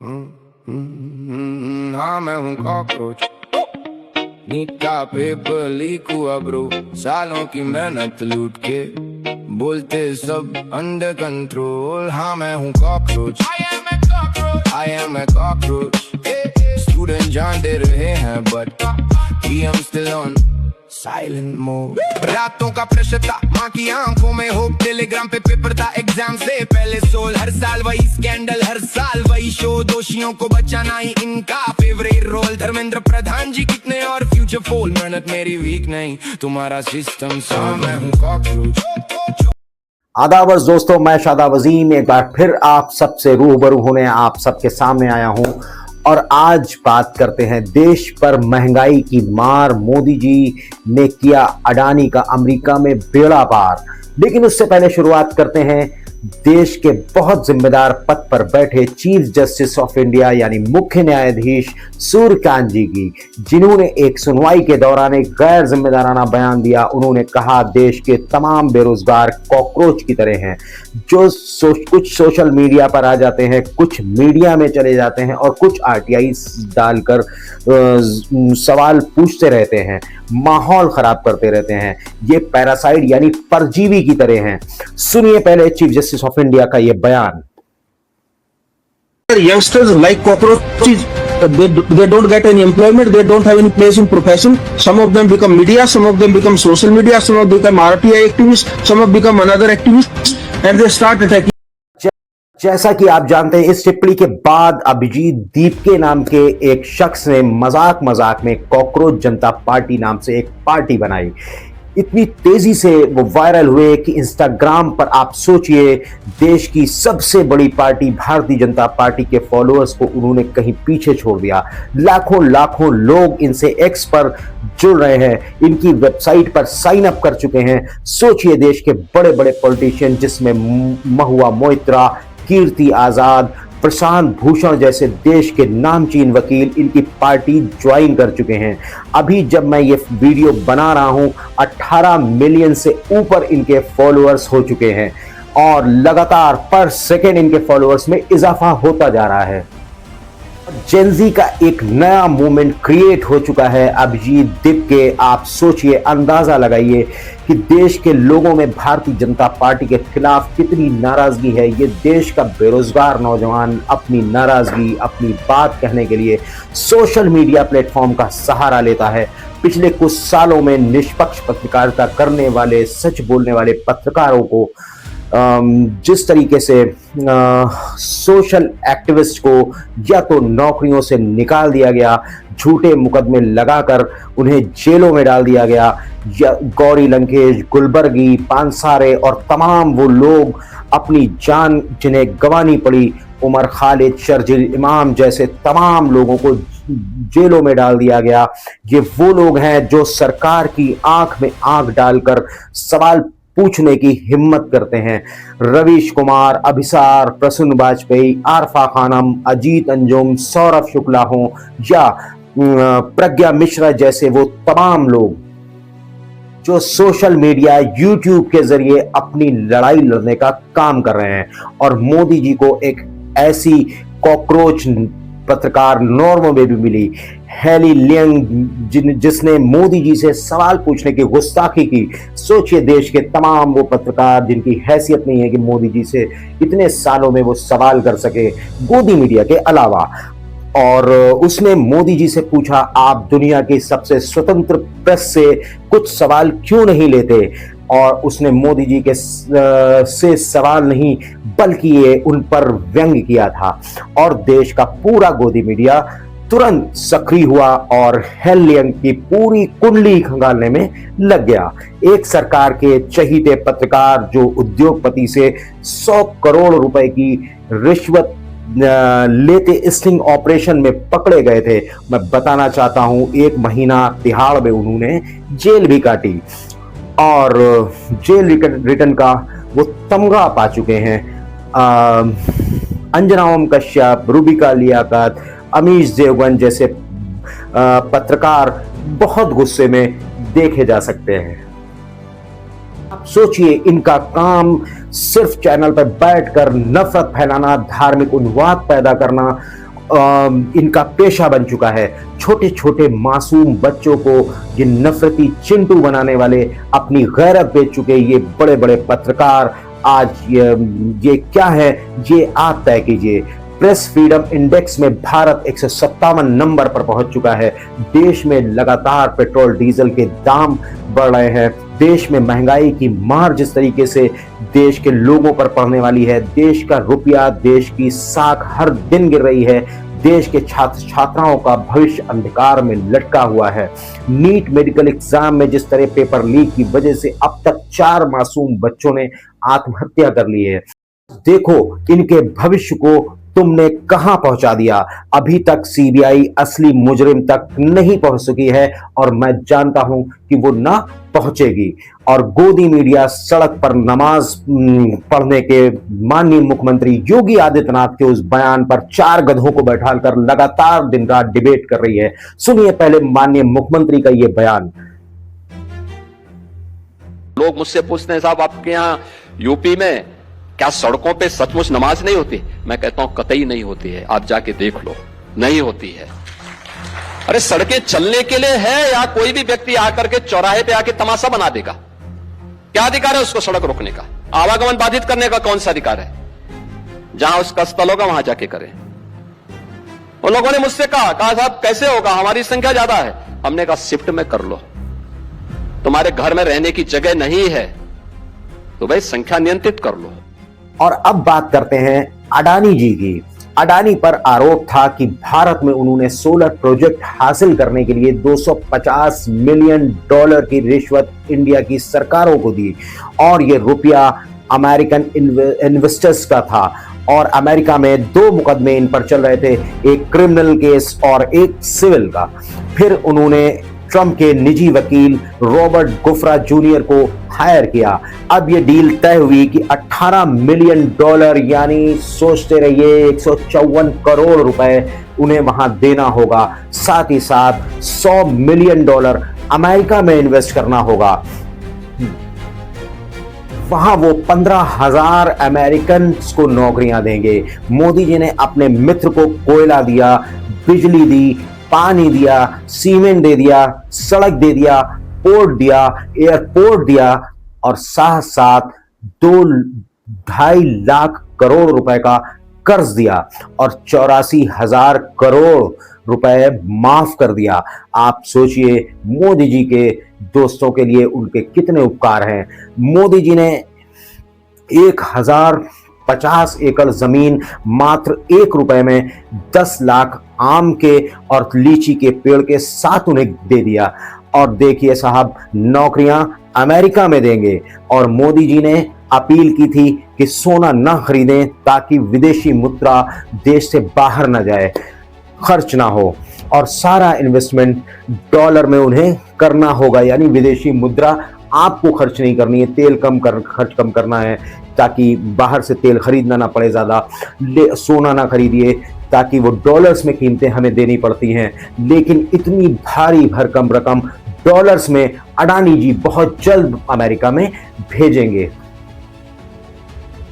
हाँ मैं हूँ कॉकरोच, नीट का पेपर लीक हुआ ब्रो, सालों की मेहनत लूट के बोलते सब अंडर कंट्रोल। हाँ मैं हूँ cockroach, I am a cockroach। Student जान दे रहे हैं but I am still on silent mode. रातों का प्रेशर था, माँ की आंखों में होप, टेलीग्राम पे पेपर था एग्जाम से पहले सोल। हर साल वही स्कैंडल, हर साल वही शो, दोषियों को बचाना ही इनका फेवरेट रोल। धर्मेंद्र प्रधान जी कितने और फ्यूचर फोल, मेहनत मेरी वीक नहीं तुम्हारा सिस्टम सा। मैं हूँ कॉकरोच। आदावर्स दोस्तों, मैं शादाब अजीम एक बार फिर आप सबसे रूबरू होने आप सबके सामने आया हूं और आज बात करते हैं देश पर महंगाई की मार। मोदी जी ने किया अडानी का अमेरिका में बेड़ा पार। लेकिन उससे पहले शुरुआत करते हैं देश के बहुत जिम्मेदार पद पर बैठे चीफ जस्टिस ऑफ इंडिया यानी मुख्य न्यायाधीश सूर्यकांत जी की, जिन्होंने एक सुनवाई के दौरान एक गैर जिम्मेदाराना बयान दिया। उन्होंने कहा देश के तमाम बेरोजगार कॉकरोच की तरह हैं, जो कुछ सोशल मीडिया पर आ जाते हैं, कुछ मीडिया में चले जाते हैं और कुछ आरटीआई डालकर सवाल पूछते रहते हैं, माहौल खराब करते रहते हैं। ये पैरासाइट यानी परजीवी की तरह हैं। सुनिए पहले चीफ जस्टिस ऑफ इंडिया का ये बयान। Youngsters like cockroaches, they don't get any employment, they don't have any place in profession. Some of them become media, some of them become social media, some of them become RTI activists, some of them become another activists, and they start attacking. जैसा कि आप जानते हैं, इस टिप्पणी के बाद अभिजीत दीपके नाम के एक शख्स ने मजाक मजाक में कॉकरोच जनता पार्टी नाम से एक पार्टी बनाई। इतनी तेजी से वो वायरल हुए कि इंस्टाग्राम पर आप सोचिए, देश की सबसे बड़ी पार्टी भारतीय जनता पार्टी के फॉलोअर्स को उन्होंने कहीं पीछे छोड़ दिया। लाखों लाखों लोग इनसे एक्स पर जुड़ रहे हैं, इनकी वेबसाइट पर साइन अप कर चुके हैं। सोचिए देश के बड़े बड़े पॉलिटिशियन जिसमें महुआ मोइत्रा, कीर्ति आजाद, प्रशांत भूषण जैसे देश के नामचीन वकील इनकी पार्टी ज्वाइन कर चुके हैं। अभी जब मैं ये वीडियो बना रहा हूं, 18 मिलियन से ऊपर इनके फॉलोअर्स हो चुके हैं और लगातार पर सेकेंड इनके फॉलोअर्स में इजाफा होता जा रहा है। जेनजी का एक नया मूवमेंट क्रिएट हो चुका है। अभिजीत दीपके, आप सोचिए, अंदाजा लगाइए कि देश के लोगों में भारतीय जनता पार्टी के खिलाफ कितनी नाराजगी है। ये देश का बेरोजगार नौजवान अपनी नाराजगी, अपनी बात कहने के लिए सोशल मीडिया प्लेटफॉर्म का सहारा लेता है। पिछले कुछ सालों में निष्पक्ष पत्रकारिता करने वाले, सच बोलने वाले पत्रकारों को जिस तरीके से सोशल एक्टिविस्ट को या तो नौकरियों से निकाल दिया गया, झूठे मुकदमे लगाकर उन्हें जेलों में डाल दिया गया, या गौरी लंकेश, गुलबर्गी, पानसारे और तमाम वो लोग अपनी जान जिन्हें गंवानी पड़ी, उमर खालिद, शर्जील इमाम जैसे तमाम लोगों को जेलों में डाल दिया गया। ये वो लोग हैं जो सरकार की आंख में आंख डालकर सवाल पूछने की हिम्मत करते हैं। रवीश कुमार, अभिसार, प्रसून वाजपेयी, आरफा खानम, अजीत अंजुम, सौरभ शुक्ला हो या प्रज्ञा मिश्रा जैसे वो तमाम लोग जो सोशल मीडिया, यूट्यूब के जरिए अपनी लड़ाई लड़ने का काम कर रहे हैं। और मोदी जी को एक ऐसी कॉकरोच पत्रकार नॉर्म में भी मिली, हेली लियंग, जिसने मोदी जी से सवाल पूछने की गुस्ताखी की। सोचिए देश के तमाम वो पत्रकार जिनकी हैसियत नहीं है कि मोदी जी से इतने सालों में वो सवाल कर सके, गोदी मीडिया के अलावा। और उसने मोदी जी से पूछा, आप दुनिया की सबसे स्वतंत्र प्रेस से कुछ सवाल क्यों नहीं लेते? और उसने मोदी जी के से सवाल नहीं बल्कि ये उन पर व्यंग किया था। और देश का पूरा गोदी मीडिया तुरंत सक्रिय हुआ और हेलियंग की पूरी कुंडली खंगालने में लग गया। एक सरकार के चहीते पत्रकार जो उद्योगपति से 100 करोड़ रुपए की रिश्वत लेते स्टिंग ऑपरेशन में पकड़े गए थे। मैं बताना चाहता हूं, 1 महीना तिहाड़ में उन्होंने जेल भी काटी और जेल रिटर्न का वो तमगा पा चुके हैं। अंजना ओम कश्यप, रूबिका लियाकत, अमीश देवगन जैसे पत्रकार बहुत गुस्से में देखे जा सकते हैं। आप सोचिए, इनका काम सिर्फ चैनल पर बैठकर नफरत फैलाना, धार्मिक उन्माद पैदा करना इनका पेशा बन चुका है। छोटे छोटे मासूम बच्चों को ये नफरती चिंटू बनाने वाले अपनी गैरत बेच चुके ये बड़े बड़े पत्रकार आज ये क्या है ये आप तय कीजिए। प्रेस फ्रीडम इंडेक्स में भारत 157 नंबर पर पहुंच चुका है। देश में लगातार पेट्रोल डीजल के दाम बढ़ रहे हैं। देश में महंगाई की मार जिस तरीके से देश के लोगों पर पड़ने वाली है, देश का रुपया, देश की साख हर दिन गिर रही है। देश के छात्र छात्राओं का भविष्य अंधकार में लटका हुआ है। नीट मेडिकल एग्जाम में जिस तरह पेपर लीक की वजह से अब तक 4 मासूम बच्चों ने आत्महत्या कर ली है। देखो इनके भविष्य को तुमने कहां पहुंचा दिया। अभी तक सीबीआई असली मुजरिम तक नहीं पहुंच सकी है और मैं जानता हूं कि वो ना पहुंचेगी। और गोदी मीडिया सड़क पर नमाज पढ़ने के माननीय मुख्यमंत्री योगी आदित्यनाथ के उस बयान पर 4 गधों को बैठाकर लगातार दिन रात डिबेट कर रही है। सुनिए पहले माननीय मुख्यमंत्री का यह बयान। लोग मुझसे पूछते हैं साहब आपके यहाँ यूपी में क्या सड़कों पे सचमुच नमाज नहीं होती? मैं कहता हूं कतई नहीं होती है, आप जाके देख लो, नहीं होती है। अरे सड़कें चलने के लिए है या कोई भी व्यक्ति आकर के चौराहे पे आके तमाशा बना देगा? क्या अधिकार है उसको सड़क रोकने का? आवागमन बाधित करने का कौन सा अधिकार है? जहां उसका स्थल होगा वहां जाके करें। उन लोगों ने मुझसे कहा साहब कैसे होगा, हमारी संख्या ज्यादा है। हमने कहा शिफ्ट में कर लो, तुम्हारे घर में रहने की जगह नहीं है तो भाई संख्या नियंत्रित कर लो। और अब बात करते हैं अडानी जी की। अडानी पर आरोप था कि भारत में उन्होंने सोलर प्रोजेक्ट हासिल करने के लिए $250 मिलियन की रिश्वत इंडिया की सरकारों को दी और यह रुपया अमेरिकन इन्वेस्टर्स का था। और अमेरिका में 2 मुकदमे इन पर चल रहे थे, एक क्रिमिनल केस और एक सिविल का। फिर उन्होंने ट्रंप के निजी वकील रॉबर्ट गुफ्रा जूनियर को हायर किया। अब यह डील तय हुई कि $18 मिलियन यानी सोचते रहिए 154 करोड़ रुपए उन्हें वहां देना होगा। साथ ही साथ $100 मिलियन अमेरिका में इन्वेस्ट करना होगा। वहां वो 15,000 अमेरिकन को नौकरियां देंगे। मोदी जी ने अपने मित्र को कोयला दिया, बिजली दी, पानी दिया, सीमेंट दे दिया, सड़क दे दिया, पोर्ट दिया, एयरपोर्ट दिया और साथ साथ 2.5 लाख करोड़ रुपए का कर्ज दिया और 84,000 करोड़ रुपए माफ कर दिया। आप सोचिए मोदी जी के दोस्तों के लिए उनके कितने उपकार हैं। मोदी जी ने 1050 एकड़ जमीन मात्र ₹1 में 10 लाख आम के और लीची के पेड़ के साथ उन्हें दे दिया। और देखिए साहब नौकरियां अमेरिका में देंगे। और मोदी जी ने अपील की थी कि सोना ना खरीदें ताकि विदेशी मुद्रा देश से बाहर ना जाए, खर्च ना हो और सारा इन्वेस्टमेंट डॉलर में उन्हें करना होगा। यानी विदेशी मुद्रा आपको खर्च नहीं करनी है, तेल खर्च कम करना है ताकि बाहर से तेल खरीदना ना पड़े ज़्यादा। सोना ना खरीदिए ताकि वो डॉलर्स में कीमतें हमें देनी पड़ती हैं। लेकिन इतनी भारी भरकम रकम डॉलर्स में अडानी जी बहुत जल्द अमेरिका में भेजेंगे।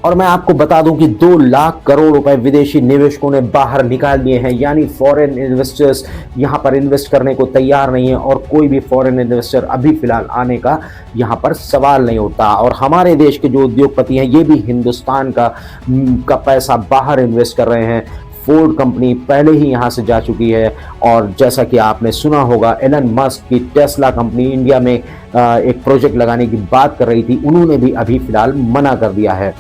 और मैं आपको बता दूं कि 2 लाख करोड़ रुपए विदेशी निवेशकों ने बाहर निकाल दिए हैं। यानी फॉरेन इन्वेस्टर्स यहां पर इन्वेस्ट करने को तैयार नहीं है और कोई भी फॉरेन इन्वेस्टर अभी फिलहाल आने का यहां पर सवाल नहीं उठता। और हमारे देश के जो उद्योगपति हैं ये भी हिंदुस्तान का पैसा बाहर इन्वेस्ट कर रहे हैं। फोर्ड कंपनी पहले ही यहां से जा चुकी है और जैसा कि आपने सुना होगा एलन मस्क की टेस्ला कंपनी इंडिया में एक प्रोजेक्ट लगाने की बात कर रही थी, उन्होंने भी अभी फिलहाल मना कर दिया है।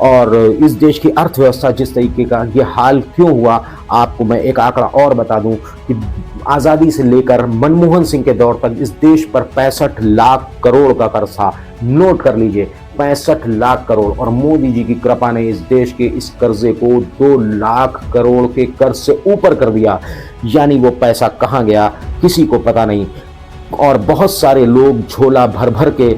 और इस देश की अर्थव्यवस्था जिस तरीके का ये हाल क्यों हुआ, आपको मैं एक आंकड़ा और बता दूं कि आज़ादी से लेकर मनमोहन सिंह के दौर तक इस देश पर 65 लाख करोड़ का कर्ज था। नोट कर लीजिए 65 लाख करोड़। और मोदी जी की कृपा ने इस देश के इस कर्जे को 2 लाख करोड़ के कर्ज से ऊपर कर दिया। यानी वो पैसा कहाँ गया किसी को पता नहीं। और बहुत सारे लोग झोला भर भर के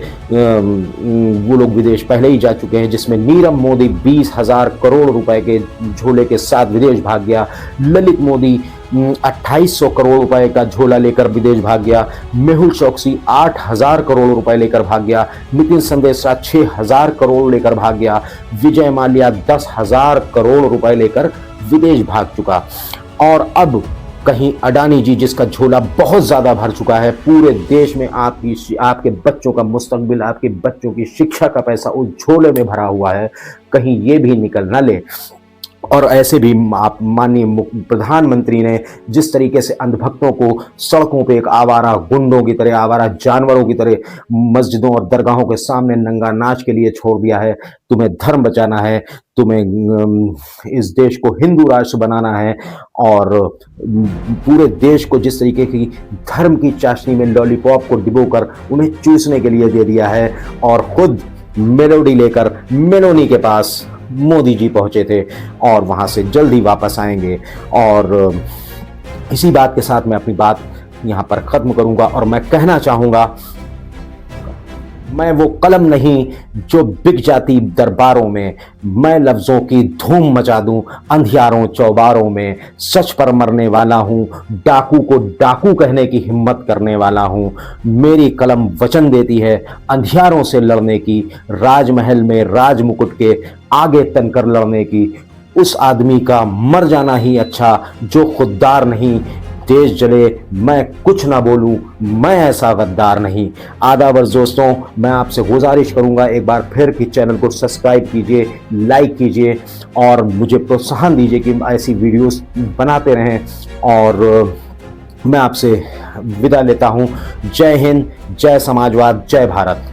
वो लोग विदेश पहले ही जा चुके हैं, जिसमें नीरव मोदी 20,000 करोड़ रुपए के झोले के साथ विदेश भाग गया। ललित मोदी 2800 करोड़ रुपए का झोला लेकर विदेश भाग गया। मेहुल चौकसी 8,000 करोड़ रुपए लेकर भाग गया। नितिन संदेशा 6,000 करोड़ लेकर भाग गया। विजय माल्या 10,000 करोड़ रुपए लेकर विदेश भाग चुका। और अब कहीं अडानी जी, जिसका झोला बहुत ज्यादा भर चुका है, पूरे देश में आपके बच्चों का मुस्तकबिल, आपके बच्चों की शिक्षा का पैसा उस झोले में भरा हुआ है, कहीं ये भी निकल ना ले। और ऐसे भी आप माननीय प्रधानमंत्री ने जिस तरीके से अंधभक्तों को सड़कों पे एक आवारा गुंडों की तरह, आवारा जानवरों की तरह मस्जिदों और दरगाहों के सामने नंगा नाच के लिए छोड़ दिया है। तुम्हें धर्म बचाना है, तुम्हें इस देश को हिंदू राष्ट्र बनाना है, और पूरे देश को जिस तरीके की धर्म की चाशनी में लॉलीपॉप को डिबोकर उन्हें चूसने के लिए दे दिया है, और खुद मेलोडी लेकर मेलोनी के पास मोदी जी पहुंचे थे और वहां से जल्दी वापस आएंगे। और इसी बात के साथ मैं अपनी बात यहां पर खत्म करूंगा और मैं कहना चाहूंगा, मैं वो कलम नहीं जो बिक जाती दरबारों में, मैं लफ्जों की धूम मचा दूं अंधियारों चौबारों में, सच पर मरने वाला हूं, डाकू को डाकू कहने की हिम्मत करने वाला हूं। मेरी कलम वचन देती है अंधियारों से लड़ने की, राजमहल में राजमुकुट के आगे तनकर लड़ने की। उस आदमी का मर जाना ही अच्छा जो खुददार नहीं, देश जले मैं कुछ ना बोलूं, मैं ऐसा गद्दार नहीं। आदाबर दोस्तों, मैं आपसे गुजारिश करूंगा एक बार फिर कि चैनल को सब्सक्राइब कीजिए, लाइक कीजिए और मुझे प्रोत्साहन दीजिए कि ऐसी वीडियोस बनाते रहें। और मैं आपसे विदा लेता हूं। जय हिंद, जय समाजवाद, जय भारत।